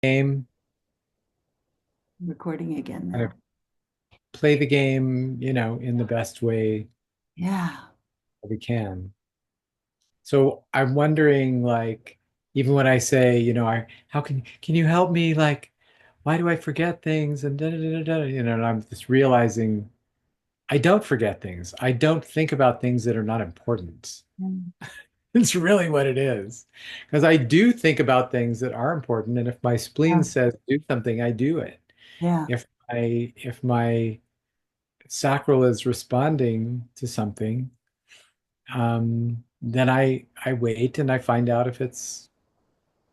game, Recording again kind of now. play the game, in the best way Yeah. we can. So I'm wondering, like, even when I say, how can you help me? Like, why do I forget things? And da, da, da, da, da, and I'm just realizing I don't forget things. I don't think about things that are not important. Mm. It's really what it is. Because I do think about things that are important, and if my spleen Yeah. says do something, I do it. Yeah. If my sacral is responding to something, then I wait and I find out if it's,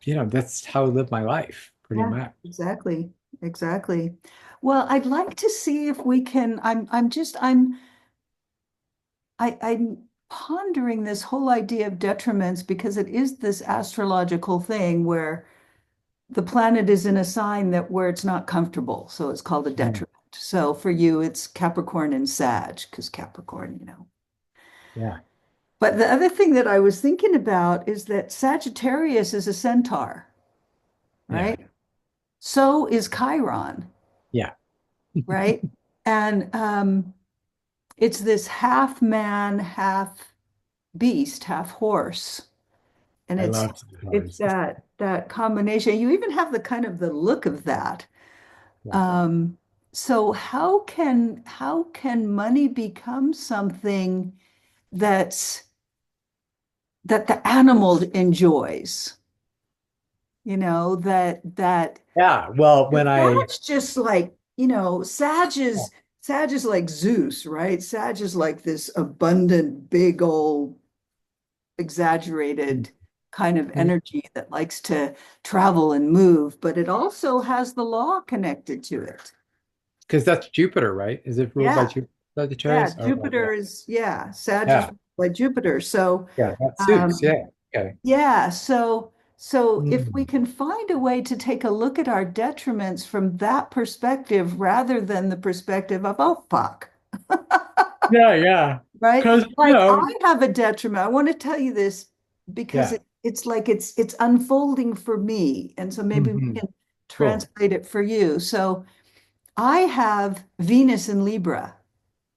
that's how I live my life, pretty Yeah. much. Exactly. Exactly. Well, I'd like to see if we can, I'm pondering this whole idea of detriments because it is this astrological thing where the planet is in a sign that where it's not comfortable. So it's called a Mm. detriment. So for you, it's Capricorn and Sag, because Capricorn. Yeah, But the other thing that I was thinking about is that Sagittarius is a centaur, yeah, right? So is Chiron, yeah. right? And it's this half man, half beast, half horse. And I it's love it's stars. that combination. You even have the kind of the look of that. Yeah. Um, so how can money become something that's that the animal enjoys? That Yeah. Well, when I, Sag just like, Sag is like Zeus, right? Sag is like this abundant, big old, exaggerated kind of energy that likes to travel and move, but it also has the law connected to it. because that's Jupiter, right? Is it ruled by Yeah, Jupiter, yeah. Sagittarius? Oh, right, yeah. Jupiter is, yeah, Sag is Yeah. like Jupiter. So, Yeah, that suits. um, Yeah. Okay. yeah, so if we Mm. can find a way to take a look at our detriments from that perspective rather than the perspective of, oh, fuck, Yeah, yeah. right? Because, Like I have a detriment. I want to tell you this because yeah. it's like it's unfolding for me. And so maybe we Hmm. can Cool. translate it for you. So I have Venus in Libra,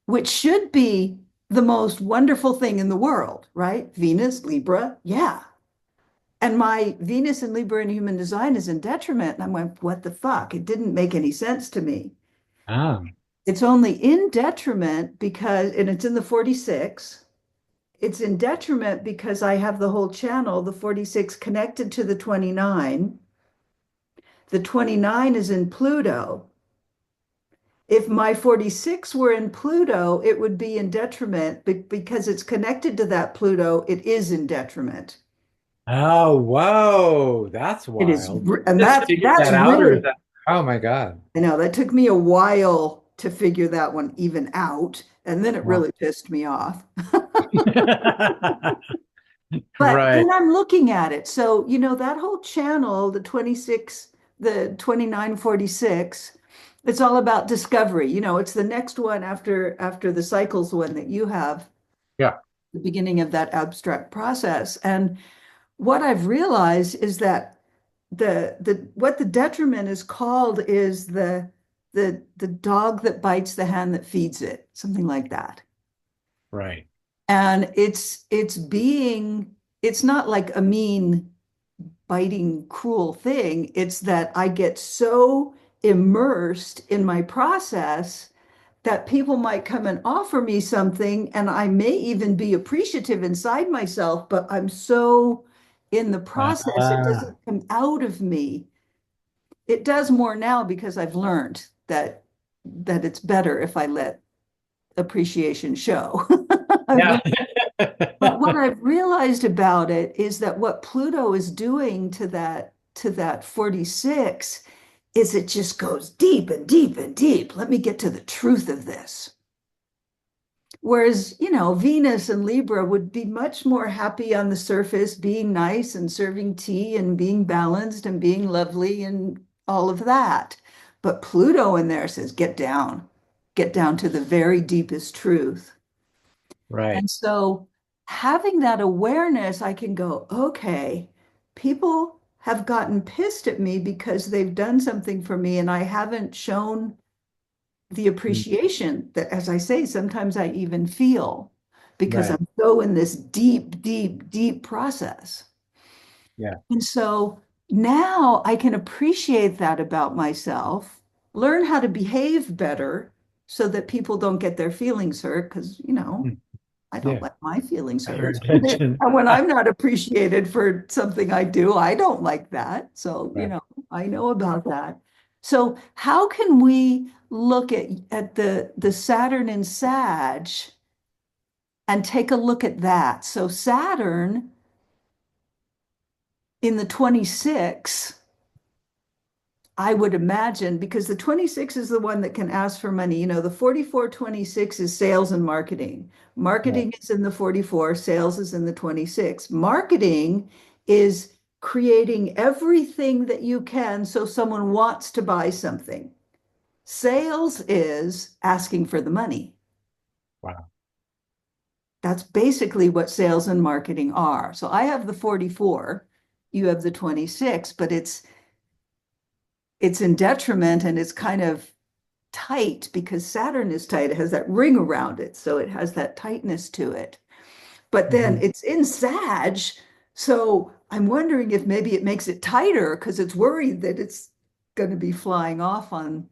which should be the most wonderful thing in the world, right? Venus, Libra, yeah. And my Venus and Libra in human design is in detriment. And I went, what the fuck? It didn't make any sense to me. Ah, It's only in detriment because, and it's in the 46. It's in detriment because I have the whole channel, the 46 connected to the 29. The 29 is in Pluto. If my 46 were in Pluto, it would be in detriment, but because it's connected to that Pluto, it is in detriment. oh, whoa. That's It is, wild. and Just that's figured that's that out, or is really, that? Oh my God. I know that took me a while to figure that one even out, and then it Wow. really pissed me off. But Right. then I'm looking at it. So, that whole channel, the 26, the 2946, it's all about discovery. It's the next one after the cycles one that you have, Yeah. the beginning of that abstract process. And what I've realized is that the what the detriment is called is the dog that bites the hand that feeds it, something like that. Right. And it's not like a mean, biting, cruel thing. It's that I get so immersed in my process that people might come and offer me something, and I may even be appreciative inside myself, but I'm so in the process, it Ah, doesn't come out of me. It does more now because I've learned that it's better if I let appreciation show. yeah. But what I've realized about it is that what Pluto is doing to that 46 is it just goes deep and deep and deep. Let me get to the truth of this. Whereas, Venus and Libra would be much more happy on the surface, being nice and serving tea and being balanced and being lovely and all of that. But Pluto in there says, get down to the very deepest truth. Right. And so having that awareness, I can go, okay, people have gotten pissed at me because they've done something for me and I haven't shown the Mm. appreciation that, as I say, sometimes I even feel because Right. I'm so in this deep, deep, deep process. Yeah. And so now I can appreciate that about myself, learn how to behave better so that people don't get their feelings hurt because, Mm. I don't Yeah. let my feelings Your hurt. attention. And when I'm not appreciated for something I do, I don't like that. So, Right. I know about that. So, how can we look at the Saturn in Sag and take a look at that? So, Saturn in the 26, I would imagine, because the 26 is the one that can ask for money. The 44-26 is sales and marketing. Right. Marketing is in the 44, sales is in the 26. Marketing is creating everything that you can so someone wants to buy something. Sales is asking for the money. Wow. That's basically what sales and marketing are. So I have the 44, you have the 26, but it's in detriment and it's kind of tight because Saturn is tight. It has that ring around it. So it has that tightness to it. But then Mhm. it's in Sag. So I'm wondering if maybe it makes it tighter because it's worried that it's going to be flying off on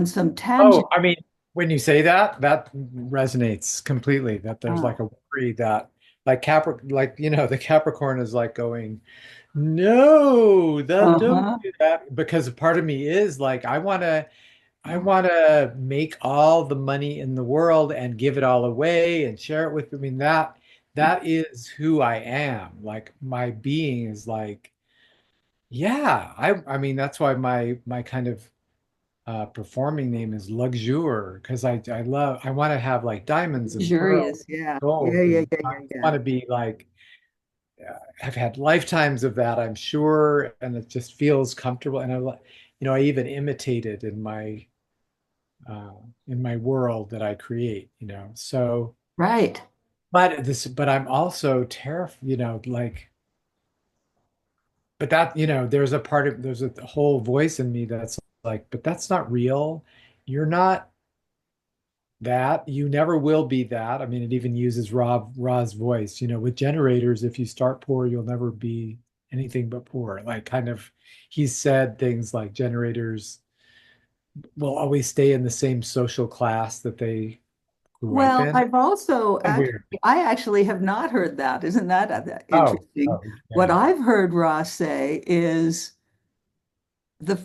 some tangent. Oh, I mean, when you say that, that resonates completely. That there's Uh, like a worry that, like like the Capricorn is like going, no, that don't uh-huh. do that, because a part of me is like, I want to make all the money in the world and give it all away and share it with. I mean, that is who I am. Like my being is like, yeah. I mean, that's why my kind of performing name is Luxure, because I want to have like diamonds and pearls, Luxurious. Yeah. Yeah. gold, Yeah. and Yeah. I Yeah. want Yeah. to be like, I've had lifetimes of that, I'm sure, and it just feels comfortable. And I even imitate it uh, in my world that I create. So, Right. but I'm also terrified, like, but that, there's a whole voice in me that's like, but that's not real. You're not that. You never will be that. I mean, it even uses Ra's voice. With generators, if you start poor, you'll never be anything but poor. Like, kind of, he's said things like generators will always stay in the same social class that they grew up Well, in. So weird. I actually have not heard that. Isn't that Oh, interesting? oh, What yeah. I've heard Ross say is the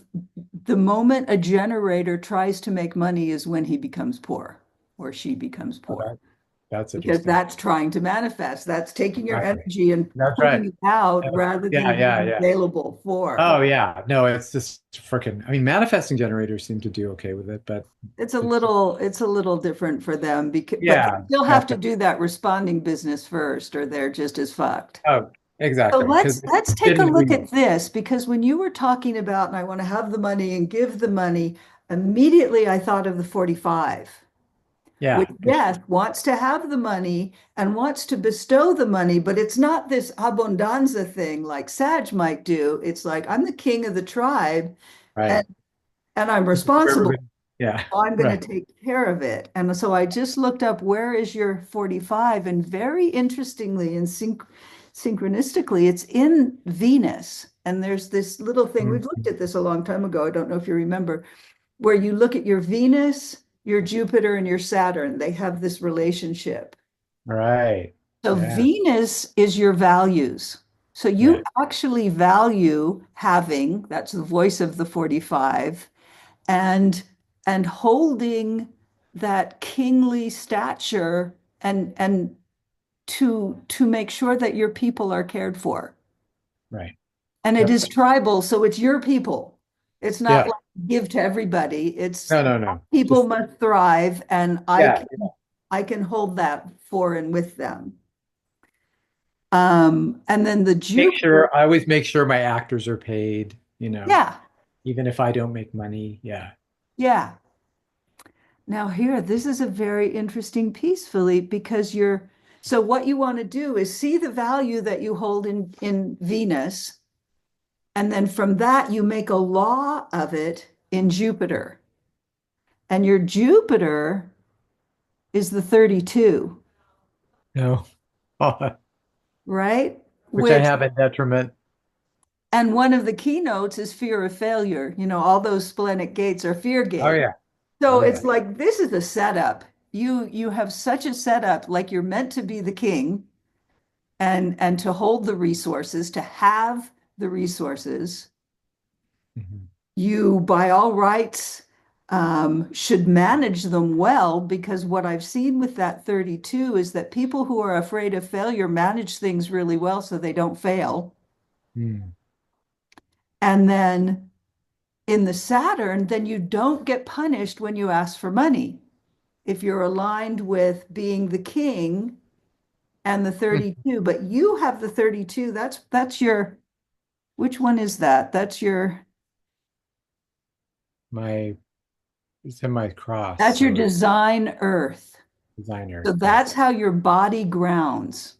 the moment a generator tries to make money is when he becomes poor or she becomes Oh, poor that's because interesting. that's trying to manifest. That's taking your Exactly. energy and That's right. putting it out That's- rather yeah, than yeah, being yeah. available for. Oh, yeah. No, it's just freaking. I mean, manifesting generators seem to do okay with it, but it's It's a little different for them because but they yeah, still have to definitely. do that responding business first or they're just as fucked. Oh, So exactly. Because let's take a didn't look agree. at this because when you were talking about and I want to have the money and give the money, immediately I thought of the 45, which Yeah, for sure. yes, wants to have the money and wants to bestow the money, but it's not this abundanza thing like Sag might do. It's like I'm the king of the tribe Right. and and I'm Everybody. responsible. Yeah. So I'm going to Right. take care of it. And so I just looked up where is your 45 and very interestingly and synchronistically it's in Venus. And there's this little thing. We've looked Mhm. at this a long time ago. I don't know if you remember where you look at your Venus, your Jupiter and your Saturn. They have this relationship. Right. So Yeah. Venus is your values. So you Yeah. actually value having, that's the voice of the 45, and and holding that kingly stature and to make sure that your people are cared for. Right. And it Yep. is tribal, so it's your people. It's not Yeah. like give to everybody. It's No, no, no. people Just must thrive, and yeah. I can hold that for and with them. And then the Jupiter, I always make sure my actors are paid, yeah, even if I don't make money. Yeah. yeah. Now here, this is a very interesting piece, Philippe, because so what you want to do is see the value that you hold in Venus And then from that, you make a law of it in Jupiter. And your Jupiter is the 32, No. right? Which I Which, have at detriment. and one of the keynotes is fear of failure. You know, all those splenic gates are fear Oh gates. yeah. So Oh it's yeah. like this is a setup. You have such a setup, like you're meant to be the king and to hold the resources, to have the resources. Mhm. You, by all rights, should manage them well because what I've seen with that 32 is that people who are afraid of failure manage things really well so they don't fail. Mm. And then in the Saturn, then you don't get punished when you ask for money. If you're aligned with being the king and the 32, but you have the 32, that's your, which one is that? My it's in my cross, That's your so design earth. So designer. Yeah. that's how your body grounds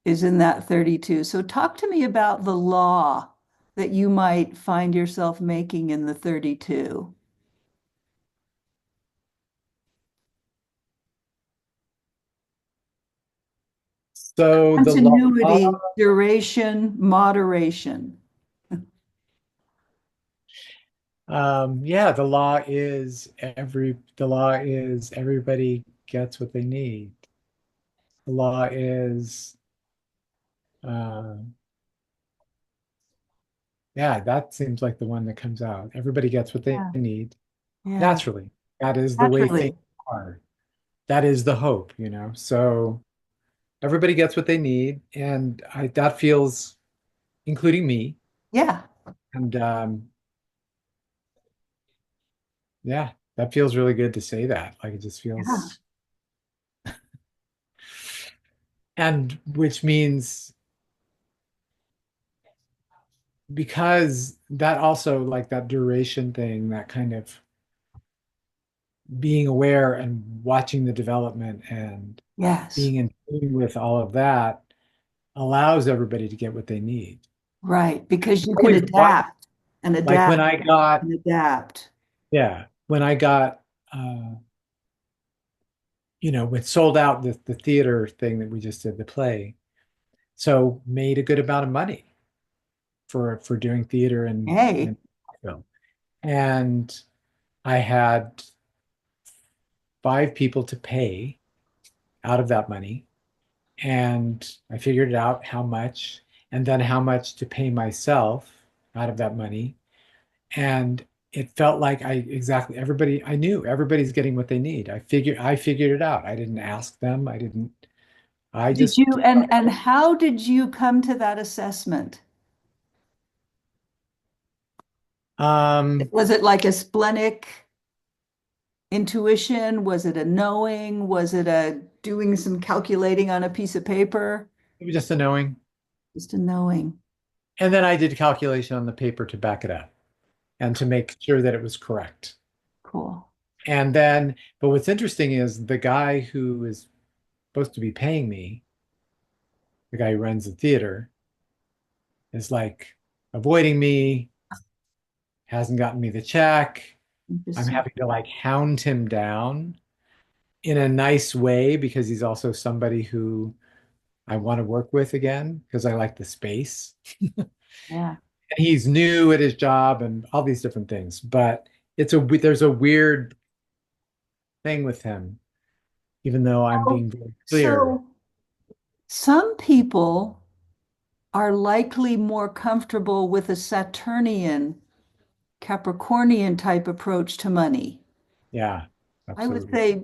is in that 32. So talk to me about the law that you might find yourself making in the 32. So the law, Continuity, duration, moderation. yeah, the law is everybody gets what they need. The law is, uh, yeah, that seems like the one that comes out. Everybody gets what they Yeah, need yeah, naturally. That is the way things naturally. are. That is the hope, you know. So everybody gets what they need, and that feels, including me. Yeah, And yeah, that feels really good to say that. Like it just yeah, feels, and which means because that also like that duration thing, that kind of being aware and watching the development and yes, being in tune with all of that allows everybody to get what they need. right. Because you can Always what adapt and like when adapt I got and adapt. yeah, when I got when sold out the theater thing that we just did, the play, so made a good amount of money for doing theater Hey, and film. And I had 5 people to pay out of that money. And I figured out how much and then how much to pay myself out of that money. And it felt like I knew everybody's getting what they need. I figured it out. I didn't ask them. I did just you and how did you come to that assessment? um Was it like a splenic intuition? Was it a knowing? Was it a doing some calculating on a piece of paper? it was just a knowing. Just a knowing. And then I did calculation on the paper to back it up and to make sure that it was correct. Cool. And then, but what's interesting is the guy who is supposed to be paying me, the guy who runs the theater, is like avoiding me, hasn't gotten me the check. I'm Interesting. having to like hound him down in a nice way because he's also somebody who I want to work with again because I like the space. Yeah. And he's new at his job and all these different things, but there's a weird thing with him, even though I'm Oh, being very clear. so some people are likely more comfortable with a Saturnian, Capricornian type approach to money. Yeah, I would absolutely. say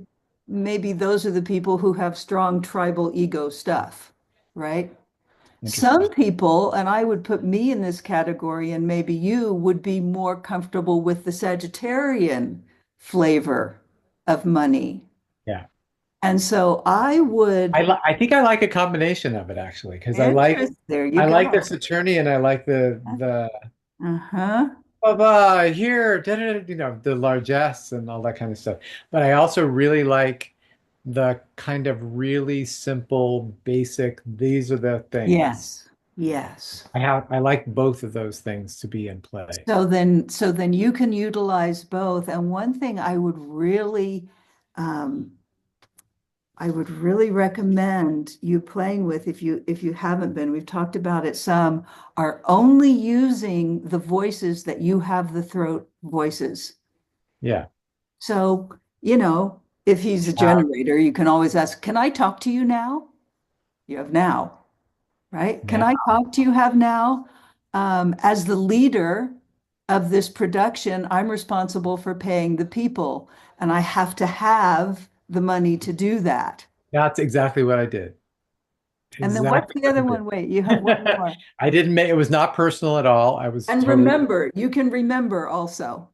maybe those are the people who have strong tribal ego stuff, right? Some Interesting. people, and I would put me in this category, and maybe you would be more comfortable with the Sagittarian flavor of money. Yeah. And so I would, I think I like a combination of it actually, because interest, there you I like go. this attorney and I like the Uh-huh. here, da, da, da, the largesse and all that kind of stuff. But I also really like the kind of really simple, basic, these are the things. Yes. Yes. I like both of those things to be in play. So then you can utilize both. And one thing um, I would really recommend you playing with if you haven't been, we've talked about it some, are only using the voices that you have the throat voices. Yeah. So, if he's a Uh, generator, you can always ask, can I talk to you now? You have now, right? Can now, I talk to you have now? As the leader of this production, I'm responsible for paying the people, and I have to have the money to do that. that's exactly what I did. And then what's Exactly the what I other one? Wait, you have one did. more. I didn't make it was not personal at all. I was And totally, remember, you can remember also.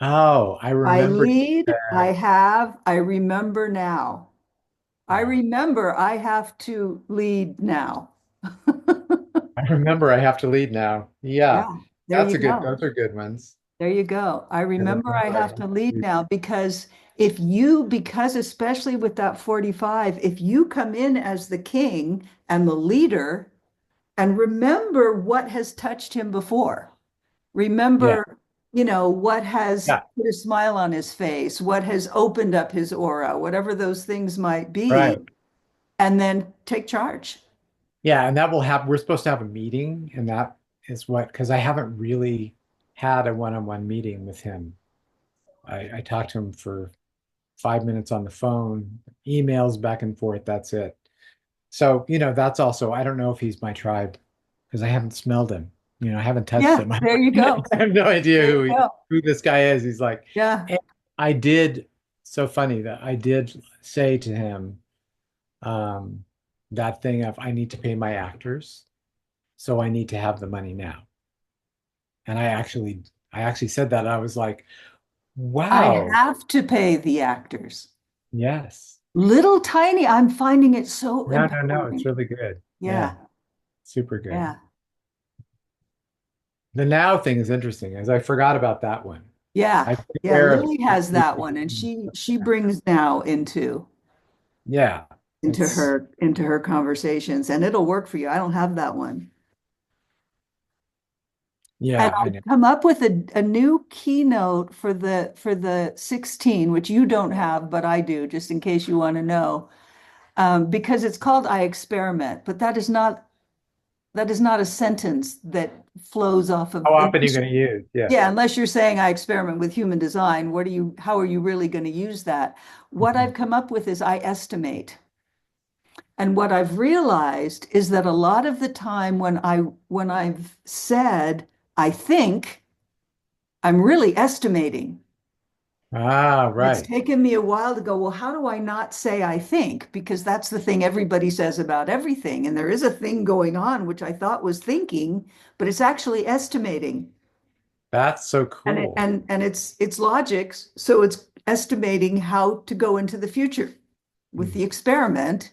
oh, I I remember you lead, I said, have, I remember now. I yeah. remember I have to lead now. I remember I have to lead now. Yeah. Yeah, there you go. Those are good ones. There you go. I I remember I remember I have have to to lead lead. now because especially with that 45, if you come in as the king and the leader and remember what has touched him before, Yeah. remember, what has Yeah. put a smile on his face, what has opened up his aura, whatever those things might be, Right. and then take charge. Yeah. And that will have, we're supposed to have a meeting, and that is what, because I haven't really had a one-on-one meeting with him. I talked to him for 5 minutes on the phone, emails back and forth. That's it. So, that's also, I don't know if he's my tribe because I haven't smelled him. I haven't touched Yeah, him. there you I go. have no idea There you go. who this guy is. He's like, Yeah. and I did, so funny that I did say to him, um, that thing of I need to pay my actors, so I need to have the money now. And I actually said that. I was like, I wow, have to pay the actors. yes. Little tiny, I'm finding it so No, no, no, it's empowering. really good. Yeah, Yeah, super good. yeah, The now thing is interesting, as I forgot about that one. yeah, I yeah. aware of Lily has that one, and she brings now yeah, into it's her conversations, and it'll work for you. I don't have that one. And yeah, I know. I've come up with a new keynote for the 16, which you don't have, but I do, just in case you want to know. Because it's called I Experiment, but that is not a sentence that flows off How of, often are you going to use? Yeah. yeah, unless you're saying I experiment with human design, how are you really going to use that? What Mhm. I've come up with is I estimate. And what I've realized is that a lot of the time when I've said I think, I'm really estimating. Ah, It's right. taken me a while to go, well, how do I not say I think? Because that's the thing everybody says about everything. And there is a thing going on, which I thought was thinking, but it's actually estimating. That's so And it, cool. and it's logics, so it's estimating how to go into the future with Mm. the experiment,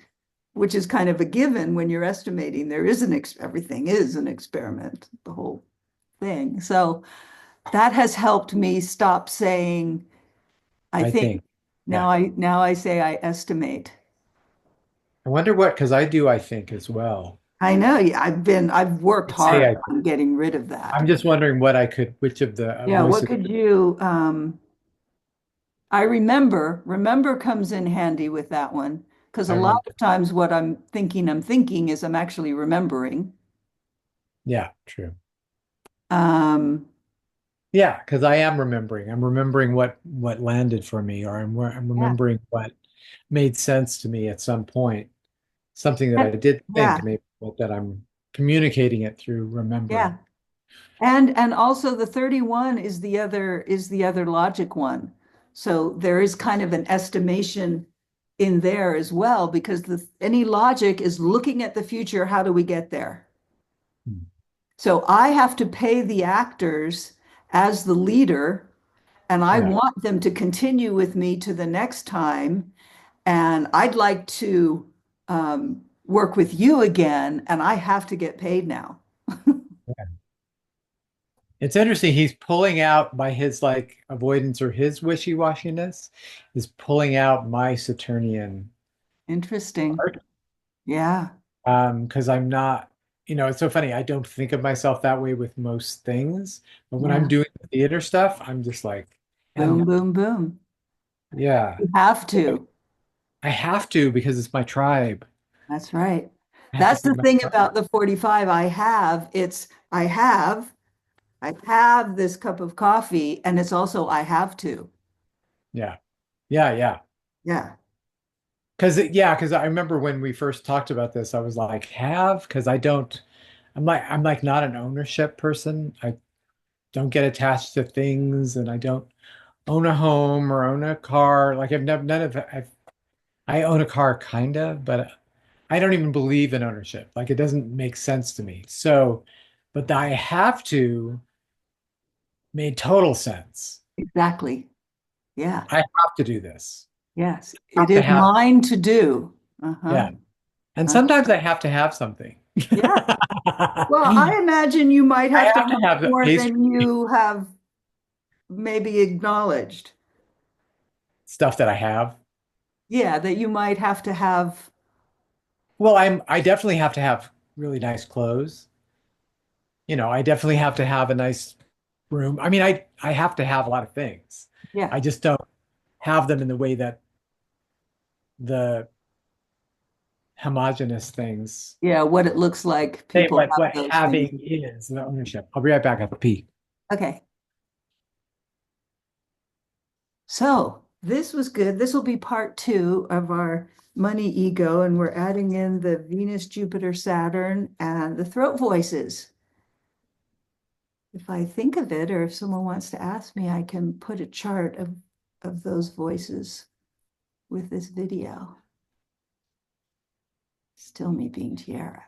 which is kind of a given when you're estimating. There is everything is an experiment, the whole thing. So that has helped me stop saying I I think. think. Now Yeah. I say I estimate. I wonder what, because I do, I think as well. I know. Yeah, I've worked I say hard I think. on getting rid of that. I'm just wondering what I could, which of the Yeah, what voices could you I remember comes in handy with that one because a I lot remember. of times what I'm thinking is I'm actually remembering. Yeah, true. Um, Yeah, because I am remembering. I'm remembering what landed for me, or I'm yeah, remembering what made sense to me at some point. Something that I and- did yeah, think maybe, but that I'm communicating it through remembering. yeah. And also the 31 is the other logic one. So there is kind of an estimation in there as well because any logic is looking at the future, how do we get there? Hmm. So I have to pay the actors as the leader, and I Yeah. want them to continue with me to the next time. And I'd like to work with you again, and I have to get paid now. It's interesting. He's pulling out by his like avoidance or his wishy-washiness is pulling out my Saturnian Interesting. art. Yeah. Because I'm not. it's so funny. I don't think of myself that way with most things, but when I'm Yeah. doing the theater stuff, I'm just like, Boom, and boom, boom. yeah, You have to. I have to because it's my tribe. That's right. I have to That's the feed my thing tribe. about the 45 I have. I have this cup of coffee, and it's also I have to. Yeah, yeah, yeah. Yeah. Because I remember when we first talked about this, I was like, have, because I don't, I'm like not an ownership person. I don't get attached to things, and I don't own a home or own a car. Like I've never, none of, I own a car kind of, but I don't even believe in ownership. Like it doesn't make sense to me. So, but the I have to made total sense. Exactly. Yeah. I have to do this. Yes. I It have to is have, mine to do. Uh-huh. yeah. And Uh, sometimes I have to have something. yeah. Well, I I imagine you might have to have to have have the more pastry than you have maybe acknowledged. stuff that I have. Yeah, that you might have to have. Well, I definitely have to have really nice clothes. I definitely have to have a nice room. I mean, I have to have a lot of things. Yeah. I just don't have them in the way that the homogenous things Yeah, what it looks like say people what have those things. having is, the ownership. I'll be right back. I have a pee. Okay. So this was good. This will be part two of our money ego, and we're adding in the Venus, Jupiter, Saturn, and the throat voices. If I think of it, or if someone wants to ask me, I can put a chart of those voices with this video. Still me being Tiera.